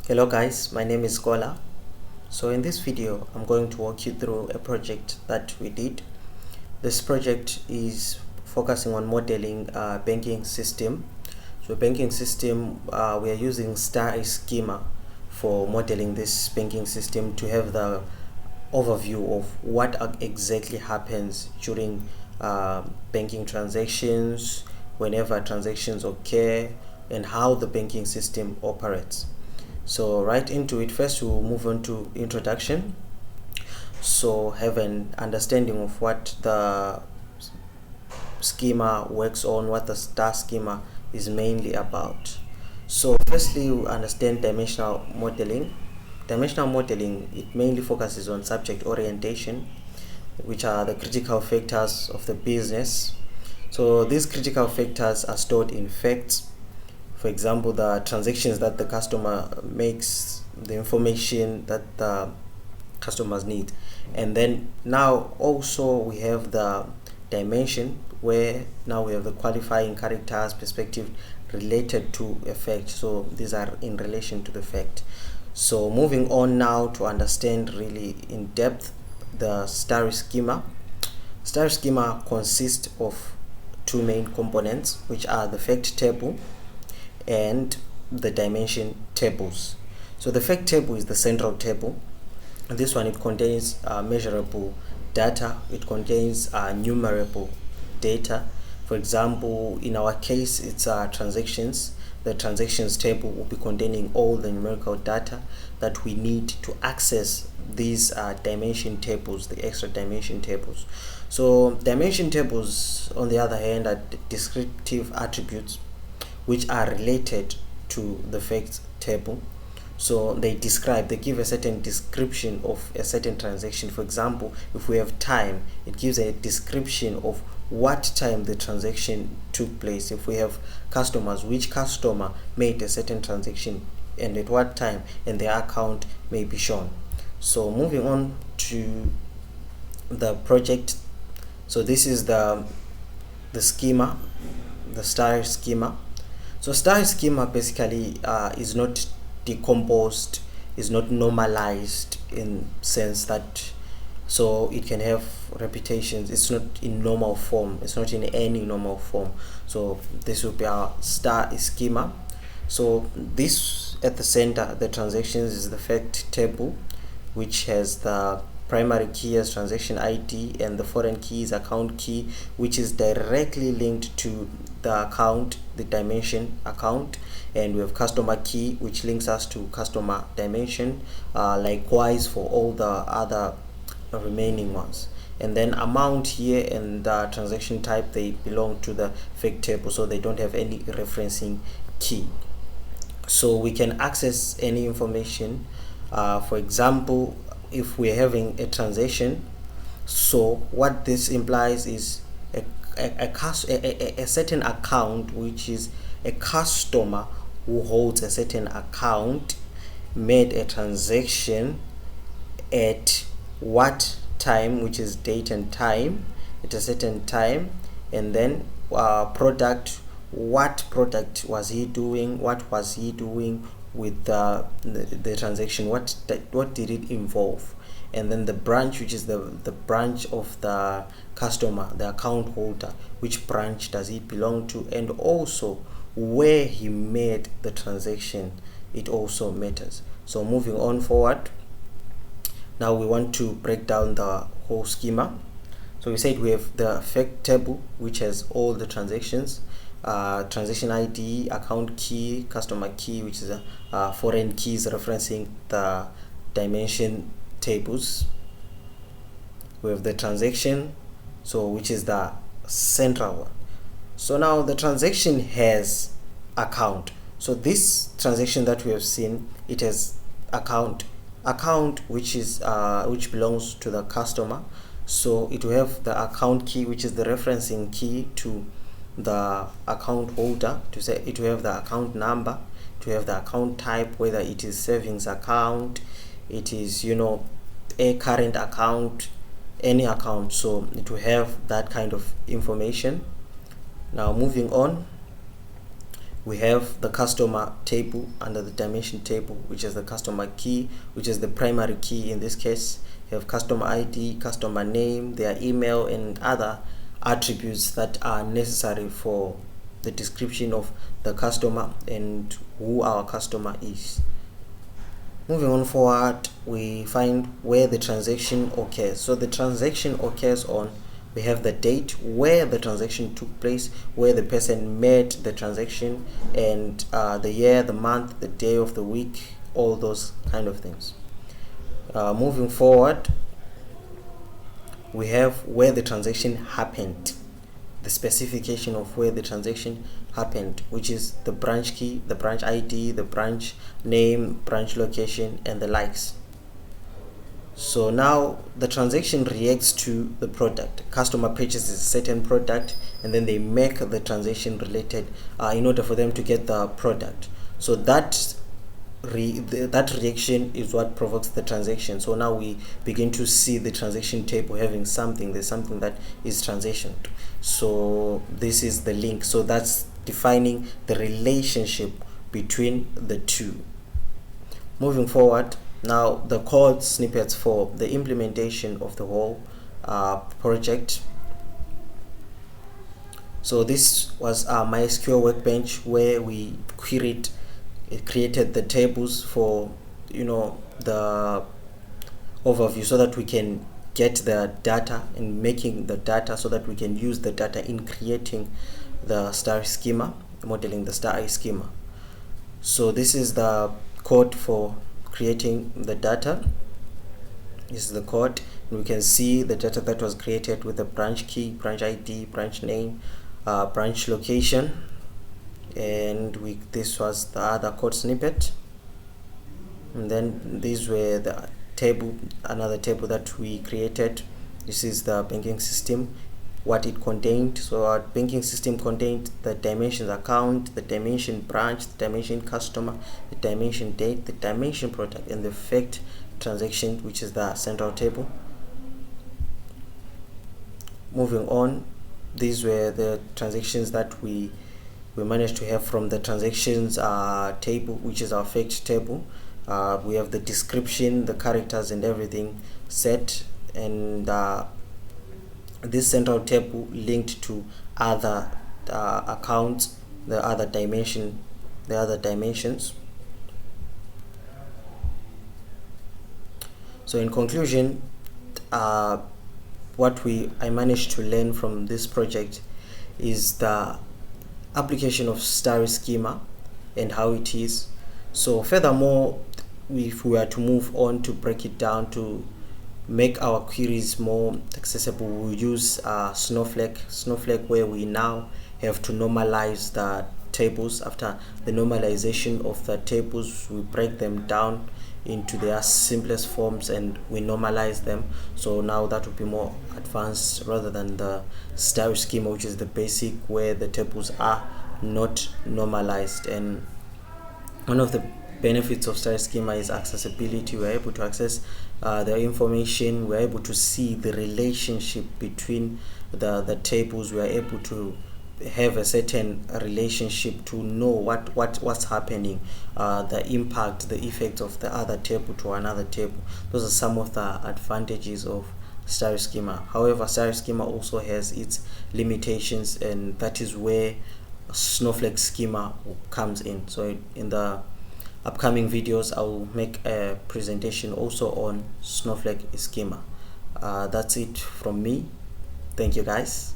Hello guys, my name is Scholar. So in this video I'm going to walk you through a project that we did. This project is focusing on modeling a banking system. So banking system, we are using Star Schema for modeling this banking system to have the overview of what exactly happens during banking transactions, whenever transactions occur, and how the banking system operates. So right into it, first we'll move on to introduction. So have an understanding of what the schema works on, what the Star schema is mainly about. So firstly, we understand dimensional modeling. Dimensional modeling, it mainly focuses on subject orientation, which are the critical factors of the business. So these critical factors are stored in facts. For example, the transactions that the customer makes, the information that the customers need. And then now also we have the dimension, where now we have the qualifying characters, perspective related to a fact. So these are in relation to the fact. So moving on now to understand really in depth the Star schema. Star schema consists of two main components, which are the fact table and the dimension tables. So the fact table is the central table. And this one, it contains measurable data, it contains numerable data. For example, in our case, it's transactions. The transactions table will be containing all the numerical data that we need to access these dimension tables, the extra dimension tables. So dimension tables, on the other hand, are descriptive attributes which are related to the facts table. So they give a certain description of a certain transaction. For example, if we have time, it gives a description of what time the transaction took place. If we have customers, which customer made a certain transaction and at what time, and their account may be shown. So moving on to the project. So this is the schema, the Star schema. So Star schema basically is not decomposed, is not normalized in sense that, so it can have repetitions. It's not in normal form, it's not in any normal form. So this will be our Star schema. So this at the center, the transactions, is the fact table, which has the primary key as transaction ID and the foreign key is account key, which is directly linked to the account, the dimension account. And we have customer key, which links us to customer dimension, likewise for all the other remaining ones. And then amount here and the transaction type, they belong to the fact table, so they don't have any referencing key. So we can access any information. For example, if we're having a transaction, so what this implies is a certain account, which is a customer who holds a certain account, made a transaction at what time, which is date and time, at a certain time. And then product, what product was he doing, what was he doing with the transaction, what did it involve. And then the branch, which is the branch of the customer, the account holder, which branch does he belong to, and also where he made the transaction, it also matters. So moving on forward, now we want to break down the whole schema. So we said we have the fact table, which has all the transactions, transaction ID, account key, customer key, which is foreign keys referencing the dimension tables. We have the transaction, so which is the central one. So now the transaction has account. So this transaction that we have seen, it has account, which is which belongs to the customer. So it will have the account key, which is the referencing key to the account holder. To say, it will have the account number, to have the account type, whether it is savings account, it is a current account, any account. So it will have that kind of information. Now moving on, We have the customer table under the dimension table, which is the customer key, which is the primary key in this case. You have customer ID, customer name, their email, and other attributes that are necessary for the description of the customer and who our customer is. Moving on forward, we find where the transaction occurs. So the transaction occurs on, we have the date where the transaction took place, where the person made the transaction, and the year, the month, the day of the week, all those kind of things. Moving forward, we have where the transaction happened, the specification of where the transaction happened, which is the branch key, the branch ID, the branch name, branch location, and the likes. So now the transaction reacts to the product. Customer purchases a certain product, and then they make the transaction related in order for them to get the product. So that reaction is what provokes the transaction. So now we begin to see the transaction table having something. There's something that is transitioned. So this is the link. So that's defining the relationship between the two. Moving forward, now the code snippets for the implementation of the whole project. So this was our MySQL workbench where we created the tables for the overview, so that we can get the data and making the data, so that we can use the data in creating the star schema, modeling the star schema. So this is the code for creating the data. This is the code, and we can see the data that was created with the branch key, branch ID, branch name, branch location, and this was the other code snippet. And then these were the table, another table that we created. This is the banking system, what it contained. So our banking system contained the dimensions account, the dimension branch, the dimension customer, the dimension date, the dimension product, and the fact transaction, which is the central table. Moving on, these were the transactions that we managed to have from the transactions table, which is our fact table. We have the description, the characters, and everything set, and this central table linked to other accounts, the other dimensions. So in conclusion, what I managed to learn from this project is the application of star schema and how it is. So furthermore, if we were to move on to break it down to make our queries more accessible, we'll use Snowflake, where we now have to normalize the tables. After the normalization of the tables, we break them down into their simplest forms and we normalize them. So now that will be more advanced rather than the star schema, which is the basic, where the tables are not normalized. And one of the benefits of star schema is accessibility. We're able to access the information, we're able to see the relationship between the tables, we're able to have a certain relationship to know what's happening, the impact, the effect of the other table to another table. Those are some of the advantages of star schema. However, star schema also has its limitations, and that is where Snowflake schema comes in. So in the upcoming videos, I will make a presentation also on Snowflake schema. That's it from me. Thank you guys.